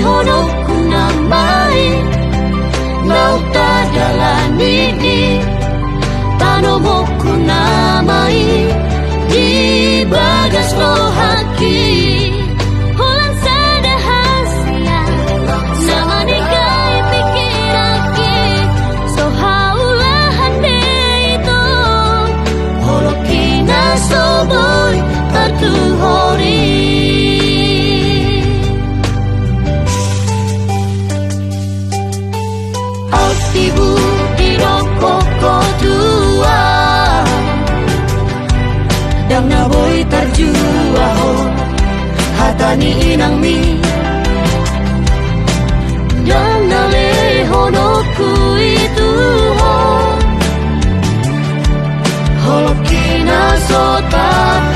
honok kunamai nauta dalani tanomo kunamai di bagas lohaki hulan sadahasia naanikai pikiraki so haulahan beito holokina soboy tertuhori Altibu dirokoko tua Dang na boy tarjua ho Hatani inang mi Dang na lehonoku itu ho Holokina so tap